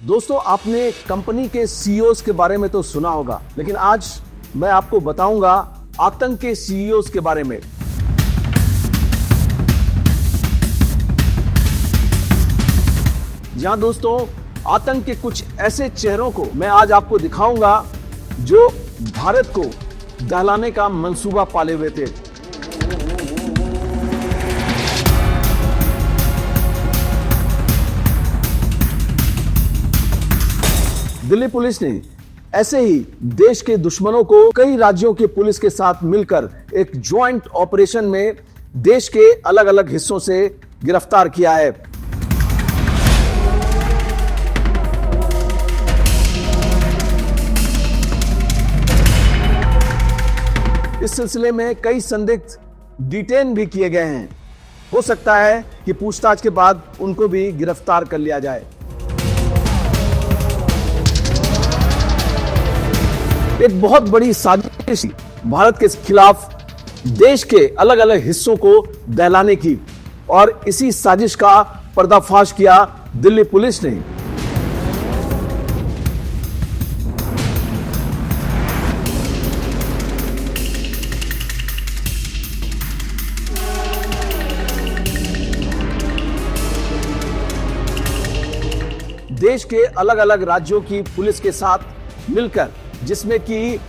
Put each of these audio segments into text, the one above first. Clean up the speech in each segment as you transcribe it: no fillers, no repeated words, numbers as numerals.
दोस्तों, आपने कंपनी के सीईओज के बारे में तो सुना होगा, लेकिन आज मैं आपको बताऊंगा आतंक के सीईओज के बारे में। जहां दोस्तों, आतंक के कुछ ऐसे चेहरों को मैं आज आपको दिखाऊंगा जो भारत को दहलाने का मंसूबा पाले हुए थे। दिल्ली पुलिस ने ऐसे ही देश के दुश्मनों को कई राज्यों के पुलिस के साथ मिलकर एक ज्वाइंट ऑपरेशन में देश के अलग अलग हिस्सों से गिरफ्तार किया है। इस सिलसिले में कई संदिग्ध डिटेन भी किए गए हैं। हो सकता है कि पूछताछ के बाद उनको भी गिरफ्तार कर लिया जाए। एक बहुत बड़ी साजिश भारत के खिलाफ देश के अलग अलग हिस्सों को दहलाने की, और इसी साजिश का पर्दाफाश किया दिल्ली पुलिस ने। देश के अलग अलग राज्यों की पुलिस के साथ मिलकर, जिसमें कि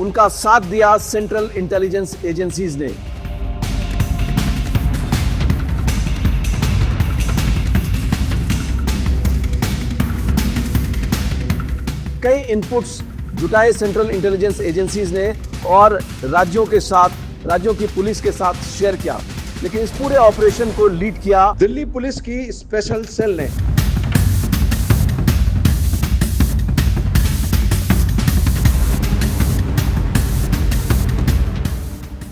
उनका साथ दिया सेंट्रल इंटेलिजेंस एजेंसीज ने। कई इनपुट्स जुटाए सेंट्रल इंटेलिजेंस एजेंसीज ने और राज्यों की पुलिस के साथ शेयर किया, लेकिन इस पूरे ऑपरेशन को लीड किया दिल्ली पुलिस की स्पेशल सेल ने।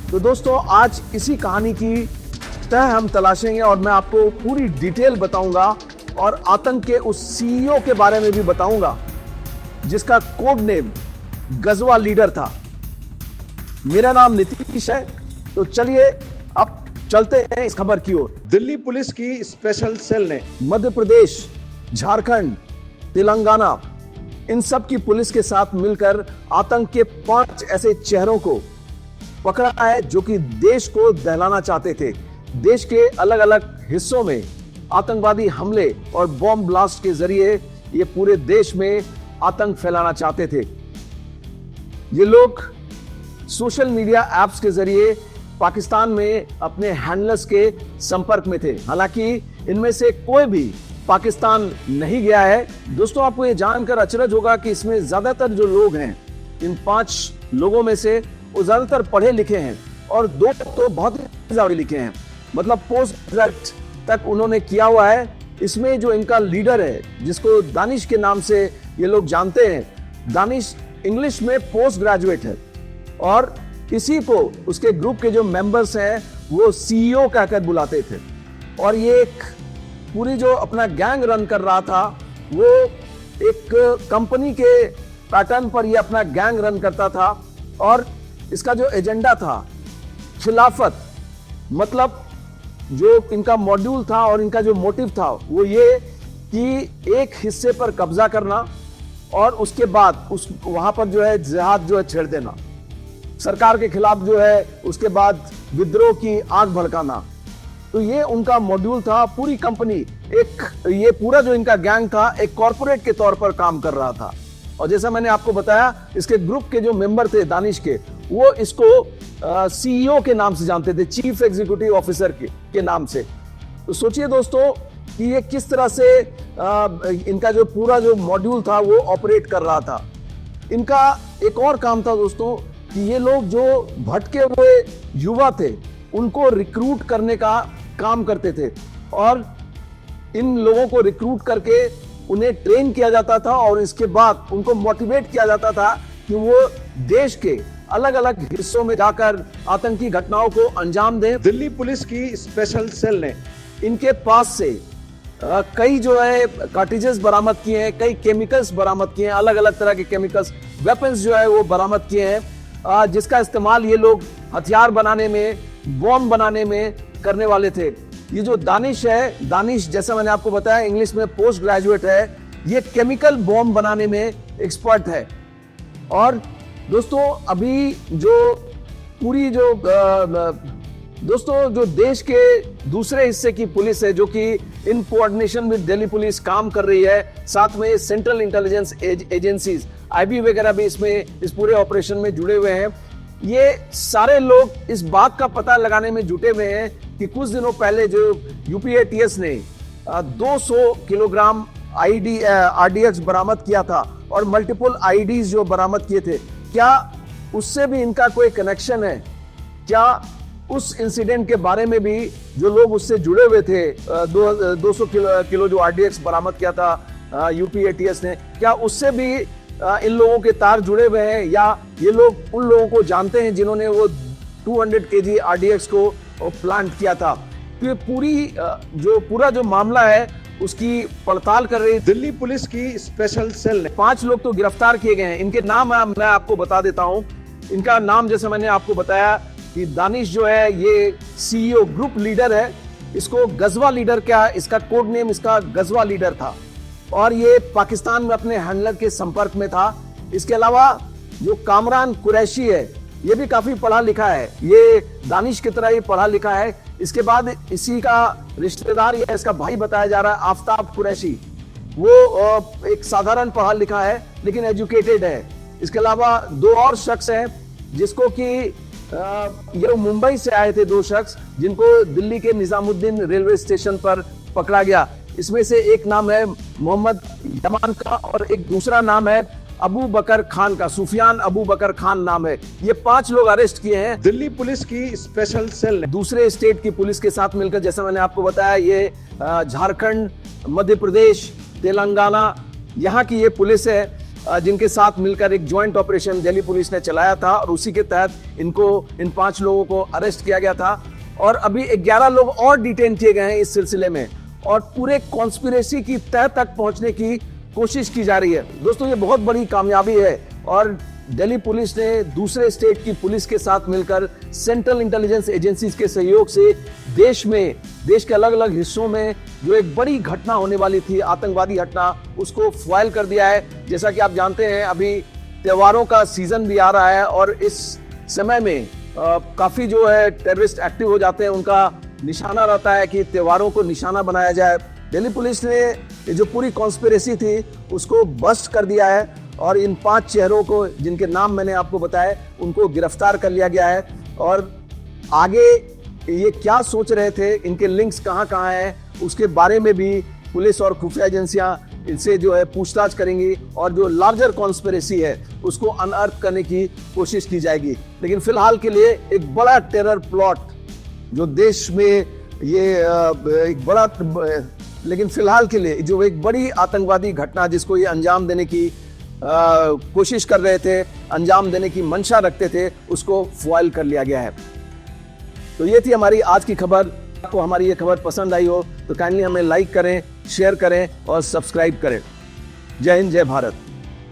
तो दोस्तों, आज इसी कहानी की तह हम तलाशेंगे और मैं आपको पूरी डिटेल बताऊंगा और आतंक के उस सीईओ के बारे में भी बताऊंगा जिसका कोड नेम गजवा लीडर था। मेरा नाम नीतीश है, तो चलिए अब चलते हैं इस खबर की ओर। दिल्ली पुलिस की स्पेशल सेल ने मध्य प्रदेश, झारखंड, तेलंगाना, इन सब की पुलिस के साथ मिलकर आतंक के 5 ऐसे चेहरों को पकड़ा है जो कि देश को दहलाना चाहते थे। देश के अलग अलग हिस्सों में आतंकवादी हमले और बॉम्ब ब्लास्ट के जरिए ये पूरे देश में आतंक फैलाना चाहते थे। ये लोग सोशल मीडिया एप्स के जरिए पाकिस्तान में अपने हैंडलर्स के संपर्क में थे। हालांकि इनमें से कोई भी पाकिस्तान नहीं गया है। दोस्तों, आपको ये जानकर अचरज होगा कि इसमें ज्यादातर जो लोग हैं, इन 5 लोगों में से वो ज्यादातर पढ़े लिखे हैं और 2 तो बहुत ही ज्यादा लिखे हैं, मतलब पोस्ट ग्रेजुएट तक उन्होंने किया हुआ है। इसमें जो इनका लीडर है, जिसको दानिश के नाम से ये लोग जानते हैं, दानिश इंग्लिश में पोस्ट ग्रेजुएट है और इसी को उसके ग्रुप के जो मेंबर्स हैं वो सीईओ कहकर बुलाते थे। और ये एक पूरी जो अपना गैंग रन कर रहा था, वो एक कंपनी के पैटर्न पर ये अपना गैंग रन करता था और इसका जो एजेंडा था खिलाफत, मतलब जो इनका मॉड्यूल था और इनका जो मोटिव था वो ये कि एक हिस्से पर कब्जा करना और उसके बाद वहां पर जो है जिहाद जो है छेड़ देना, सरकार के खिलाफ जो है उसके बाद विद्रोह की आग भड़काना। तो ये उनका मॉड्यूल था। पूरी कंपनी, ये पूरा जो इनका गैंग था एक कॉर्पोरेट के तौर पर काम कर रहा था। और जैसा मैंने आपको बताया, इसके ग्रुप के जो मेंबर थे दानिश के, वो इसको सीईओ के नाम से जानते थे, चीफ एग्जीक्यूटिव ऑफिसर के नाम से। तो सोचिए दोस्तों कि ये किस तरह से इनका जो पूरा जो मॉड्यूल था वो ऑपरेट कर रहा था। इनका एक और काम था दोस्तों कि ये लोग जो भटके हुए युवा थे उनको रिक्रूट करने का काम करते थे और इन लोगों को रिक्रूट करके उन्हें ट्रेन किया जाता था और इसके बाद उनको मोटिवेट किया जाता था कि वो देश के अलग अलग हिस्सों में जाकर आतंकी घटनाओं को अंजाम दें। दिल्ली पुलिस की स्पेशल सेल ने इनके पास से कई जो है कार्टिजेस बरामद किए हैं, कई केमिकल्स बरामद किए हैं, अलग अलग तरह के केमिकल्स, वेपन्स जो है वो बरामद किए हैं, जिसका इस्तेमाल ये लोग हथियार बनाने में, बॉम्ब बनाने में करने वाले थे। ये जो दानिश है, दानिश जैसा मैंने आपको बताया इंग्लिश में पोस्ट ग्रेजुएट है, ये केमिकल बॉम्ब बनाने में एक्सपर्ट है। और दोस्तों अभी जो पूरी जो दोस्तों जो देश के दूसरे हिस्से की पुलिस है, जो कि in coordination with Delhi police काम कर रही है, साथ में सेंट्रल इंटेलिजेंस एजेंसीज आईबी वगैरह भी इसमें इस पूरे ऑपरेशन में जुड़े हुए हैं। ये सारे लोग इस बात का पता लगाने में जुटे हुए हैं कि कुछ दिनों पहले जो यूपीएटीएस ने 200 किलोग्राम आरडीएक्स बरामद किया था और मल्टीपल आईडीज जो बरामद किए थे, क्या उससे भी इनका कोई कनेक्शन है? क्या उस इंसिडेंट के बारे में भी जो लोग उससे जुड़े हुए थे, 200 किलो जो आरडीएक्स बरामद किया था यूपीएटीएस ने, क्या उससे भी इन लोगों के तार जुड़े हुए हैं, या ये लोग उन लोगों को जानते हैं जिन्होंने वो 200 केजी आरडीएक्स को प्लांट किया था? तो ये पूरा जो मामला है उसकी पड़ताल कर रही दिल्ली पुलिस की स्पेशल सेल ने 5 लोग तो गिरफ्तार किए गए हैं। इनके नाम मैं आपको बता देता हूं। इनका नाम जैसे मैंने आपको बताया कि दानिश जो है ये सीईओ ग्रुप लीडर है। इसको गजवा लीडर, क्या इसका कोड नेम इसका गजवा लीडर था, और ये पाकिस्तान में अपने हैंडलर के संपर्क में था। इसके अलावा जो कामरान कुरैशी है, ये भी काफी पढ़ा लिखा है, ये दानिश की तरह ही पढ़ा लिखा है। इसके बाद इसी का रिश्तेदार या इसका भाई बताया जा रहा है आफ्ताब कुरैशी, वो एक साधारण पढ़ा लिखा है लेकिन एजुकेटेड है। इसके अलावा 2 और शख्स हैं जिसको कि ये मुंबई से आए थे, 2 शख्स जिनको दिल्ली के निजामुद्दीन रेलवे स्टेशन पर पकड़ा गया। इसमें से एक नाम है मोहम्मद यमान का और एक दूसरा नाम है अबू बकर खान का, सुफियान अबू बकर खान नाम है। ये 5 लोग अरेस्ट किए हैं दिल्ली पुलिस की स्पेशल सेल ने। दूसरे स्टेट की पुलिस के साथ मिलकर, जैसा मैंने आपको बताया, ये झारखंड, मध्य प्रदेश, तेलंगाना, यहाँ की ये पुलिस है जिनके साथ मिलकर एक ज्वाइंट ऑपरेशन दिल्ली पुलिस ने चलाया था, और उसी के तहत इन 5 लोगों को अरेस्ट किया गया था। और अभी 11 लोग और डिटेन किए गए हैं इस सिलसिले में, और पूरे कॉन्स्पिरेसी की तह तक पहुंचने की कोशिश की जा रही है। दोस्तों ये बहुत बड़ी कामयाबी है, और दिल्ली पुलिस ने दूसरे स्टेट की पुलिस के साथ मिलकर सेंट्रल इंटेलिजेंस एजेंसीज के सहयोग से देश के अलग अलग हिस्सों में जो एक बड़ी घटना होने वाली थी, आतंकवादी घटना, उसको फॉइल कर दिया है। जैसा कि आप जानते हैं अभी त्योहारों का सीजन भी आ रहा है, और इस समय में काफी जो है टेररिस्ट एक्टिव हो जाते हैं, उनका निशाना रहता है कि त्योहारों को निशाना बनाया जाए। दिल्ली पुलिस ने ये जो पूरी कॉन्स्पिरेसी थी उसको बस्ट कर दिया है, और इन 5 चेहरों को, जिनके नाम मैंने आपको बताया, उनको गिरफ्तार कर लिया गया है। और आगे ये क्या सोच रहे थे, इनके लिंक्स कहाँ कहाँ हैं, उसके बारे में भी पुलिस और खुफिया एजेंसियां इनसे जो है पूछताछ करेंगी, और जो लार्जर कॉन्स्पिरेसी है उसको अनअर्थ करने की कोशिश की जाएगी। लेकिन फिलहाल के लिए एक बड़ा टेरर प्लॉट जो देश में ये एक बड़ा, लेकिन फिलहाल के लिए जो एक बड़ी आतंकवादी घटना जिसको ये अंजाम देने की कोशिश कर रहे थे, अंजाम देने की मंशा रखते थे, उसको फॉइल कर लिया गया है। तो ये थी हमारी आज की खबर। आपको हमारी ये खबर पसंद आई हो तो काइंडली हमें लाइक करें, शेयर करें और सब्सक्राइब करें। जय हिंद, जय भारत।